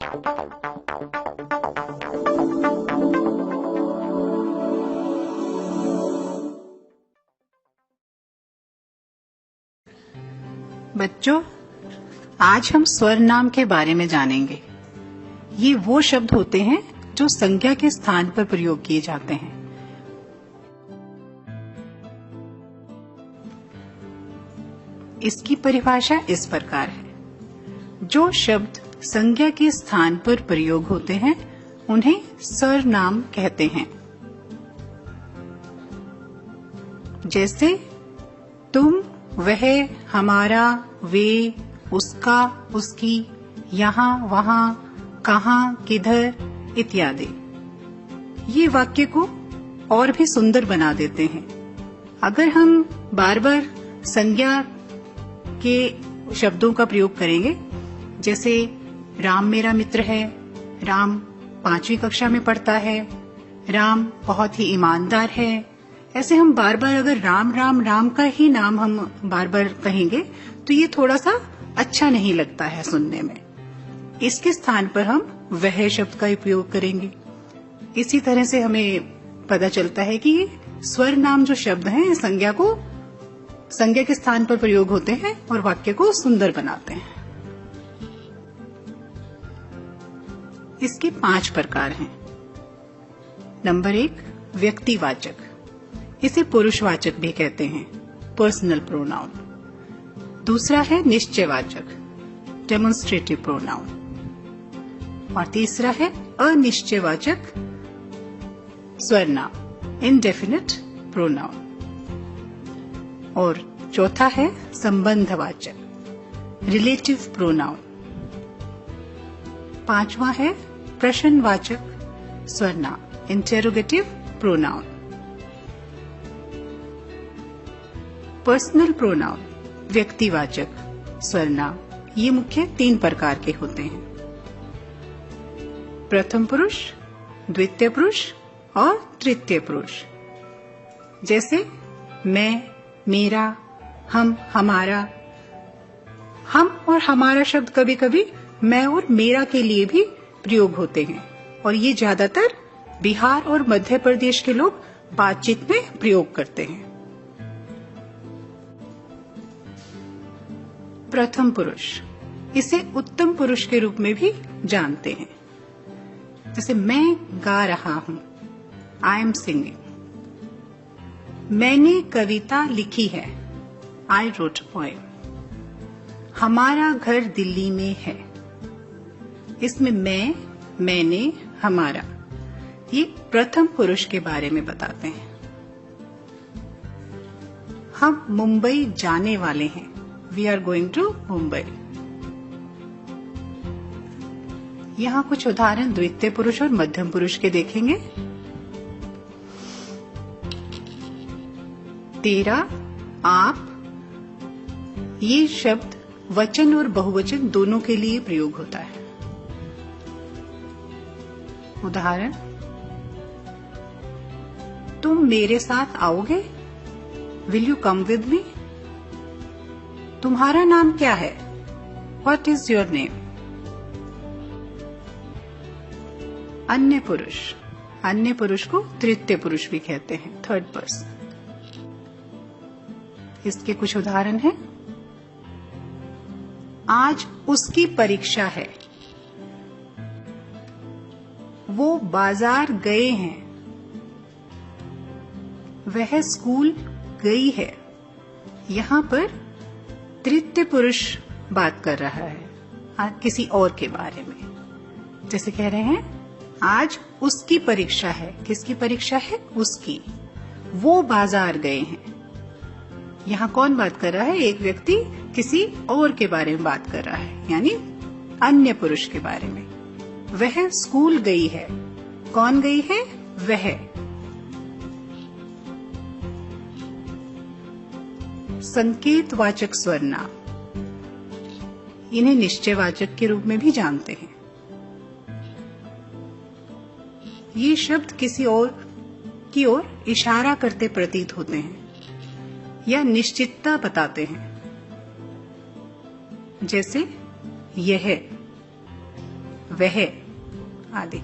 बच्चों, आज हम स्वर नाम के बारे में जानेंगे। ये वो शब्द होते हैं जो संज्ञा के स्थान पर प्रयोग किए जाते हैं। इसकी परिभाषा इस प्रकार है। जो शब्द संज्ञा के स्थान पर प्रयोग होते हैं उन्हें स्वर नाम कहते हैं। जैसे तुम, वह, हमारा, वे, उसका, उसकी, यहाँ, वहाँ, कहाँ, किधर इत्यादि। ये वाक्य को और भी सुंदर बना देते हैं। अगर हम बार बार संज्ञा के शब्दों का प्रयोग करेंगे, जैसे राम मेरा मित्र है, राम 5वीं कक्षा में पढ़ता है, राम बहुत ही ईमानदार है, ऐसे हम बार बार अगर राम राम राम का ही नाम हम बार बार कहेंगे तो ये थोड़ा सा अच्छा नहीं लगता है सुनने में। इसके स्थान पर हम वह शब्द का उपयोग करेंगे। इसी तरह से हमें पता चलता है कि स्वर नाम जो शब्द हैं संज्ञा के स्थान पर प्रयोग होते हैं और वाक्य को सुंदर बनाते हैं। इसके 5 प्रकार हैं। नंबर 1, व्यक्तिवाचक। इसे पुरुषवाचक भी कहते हैं, पर्सनल प्रोनाउन। दूसरा है निश्चयवाचक, डेमोन्स्ट्रेटिव प्रोनाउन। और तीसरा है अनिश्चयवाचक सर्वनाम, इंडेफिनिट प्रोनाउन। और चौथा है संबंधवाचक, रिलेटिव प्रोनाउन। 5वां है प्रश्नवाचक सर्वनाम, इंटेरोगेटिव प्रोनाउन। पर्सनल प्रोनाउन, व्यक्तिवाचक सर्वनाम, ये मुख्य 3 प्रकार के होते हैं। प्रथम पुरुष, द्वितीय पुरुष और तृतीय पुरुष। जैसे मैं, मेरा, हम, हमारा। हम और हमारा शब्द कभी कभी मैं और मेरा के लिए भी प्रयोग होते हैं और ये ज्यादातर बिहार और मध्य प्रदेश के लोग बातचीत में प्रयोग करते हैं। प्रथम पुरुष, इसे उत्तम पुरुष के रूप में भी जानते हैं। जैसे मैं गा रहा हूं, आई एम सिंगिंग। मैंने कविता लिखी है, आई रोट पोएम। हमारा घर दिल्ली में है। इसमें मैं, मैंने, हमारा, ये प्रथम पुरुष के बारे में बताते हैं। हम मुंबई जाने वाले हैं, we are going to Mumbai. यहाँ कुछ उदाहरण द्वितीय पुरुष और मध्यम पुरुष के देखेंगे। तेरा, आप, ये शब्द वचन और बहुवचन दोनों के लिए प्रयोग होता है। उदाहरण, तुम मेरे साथ आओगे, will you come with me. तुम्हारा नाम क्या है, व्हाट इज योर नेम। अन्य पुरुष, अन्य पुरुष को तृतीय पुरुष भी कहते हैं, थर्ड पर्सन। इसके कुछ उदाहरण हैं। आज उसकी परीक्षा है, वो बाजार गए हैं, वह स्कूल गई है। यहाँ पर तृतीय पुरुष बात कर रहा है किसी और के बारे में। जैसे कह रहे हैं, आज उसकी परीक्षा है। किसकी परीक्षा है? उसकी। वो बाजार गए हैं। यहाँ कौन बात कर रहा है? एक व्यक्ति किसी और के बारे में बात कर रहा है, यानी अन्य पुरुष के बारे में। वह स्कूल गई है। कौन गई है? वह। संकेतवाचक सर्वनाम, इन्हें निश्चयवाचक के रूप में भी जानते हैं। ये शब्द किसी और की ओर इशारा करते प्रतीत होते हैं या निश्चितता बताते हैं। जैसे यह, वह आदि।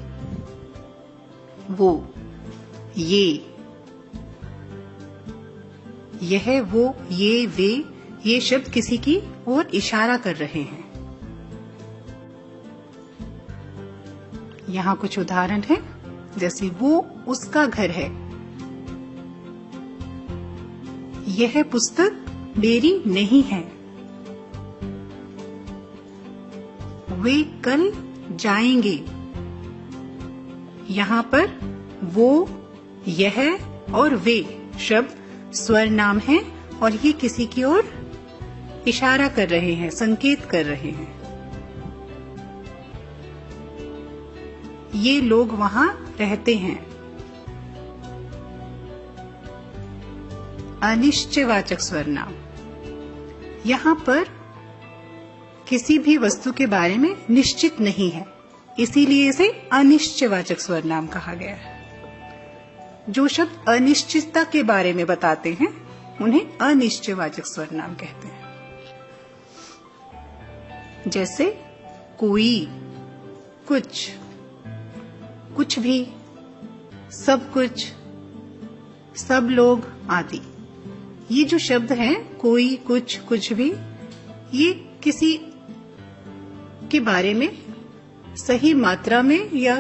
वो, ये, यह, वो, ये, वे, ये शब्द किसी की ओर इशारा कर रहे हैं। यहाँ कुछ उदाहरण हैं, जैसे वो उसका घर है, यह पुस्तक मेरी नहीं है, वे कल जाएंगे। यहाँ पर वो, यह और वे शब्द स्वर नाम हैं और ये किसी की ओर इशारा कर रहे हैं, संकेत कर रहे हैं। ये लोग वहां रहते हैं। अनिश्चयवाचक सर्वनाम, यहाँ पर किसी भी वस्तु के बारे में निश्चित नहीं है, इसीलिए इसे अनिश्चयवाचक सर्वनाम कहा गया है। जो शब्द अनिश्चितता के बारे में बताते हैं उन्हें अनिश्चयवाचक सर्वनाम कहते हैं। जैसे कोई, कुछ, कुछ भी, सब कुछ, सब लोग आदि। ये जो शब्द हैं, कोई, कुछ, कुछ भी, ये किसी के बारे में सही मात्रा में या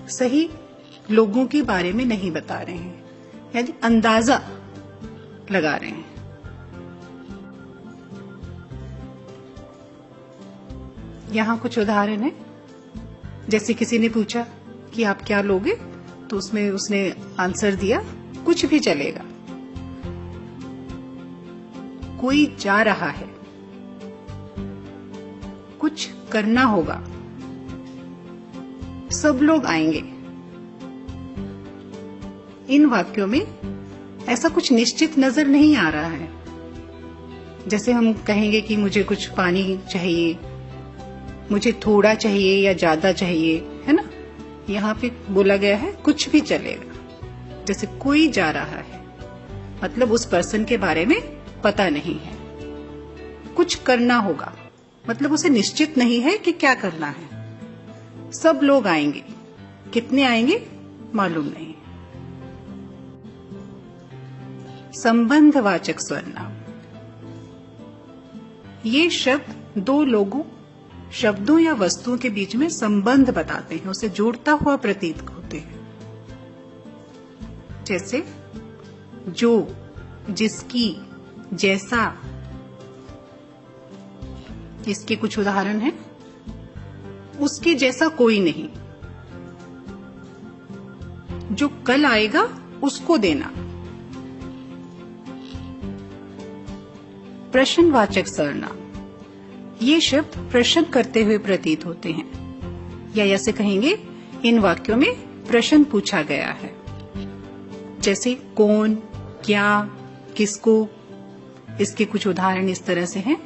सही लोगों के बारे में नहीं बता रहे हैं, यानी अंदाजा लगा रहे हैं। यहाँ कुछ उदाहरण है, जैसे किसी ने पूछा कि आप क्या लोगे, तो उसमें उसने आंसर दिया कुछ भी चलेगा। कोई जा रहा है, कुछ करना होगा, सब लोग आएंगे। इन वाक्यों में ऐसा कुछ निश्चित नजर नहीं आ रहा है। जैसे हम कहेंगे कि मुझे कुछ पानी चाहिए, मुझे थोड़ा चाहिए या ज्यादा चाहिए, है ना। यहाँ पे बोला गया है कुछ भी चलेगा। जैसे कोई जा रहा है, मतलब उस पर्सन के बारे में पता नहीं है। कुछ करना होगा, मतलब उसे निश्चित नहीं है कि क्या करना है। सब लोग आएंगे, कितने आएंगे मालूम नहीं। संबंधवाचक सर्वनाम, ये शब्द दो लोगों, शब्दों या वस्तुओं के बीच में संबंध बताते हैं, उसे जोड़ता हुआ प्रतीत होते हैं। जैसे जो, जिसकी, जैसा। इसके कुछ उदाहरण हैं, उसके जैसा कोई नहीं, जो कल आएगा उसको देना। प्रश्नवाचक सर्वनाम, ये शब्द प्रश्न करते हुए प्रतीत होते हैं, या ऐसे कहेंगे इन वाक्यों में प्रश्न पूछा गया है। जैसे कौन, क्या, किसको। इसके कुछ उदाहरण इस तरह से हैं,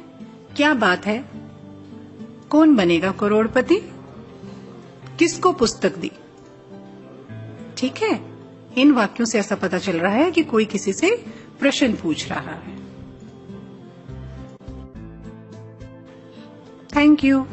क्या बात है, कौन बनेगा करोड़पति, किसको पुस्तक दी। ठीक है, इन वाक्यों से ऐसा पता चल रहा है कि कोई किसी से प्रश्न पूछ रहा है। Thank you.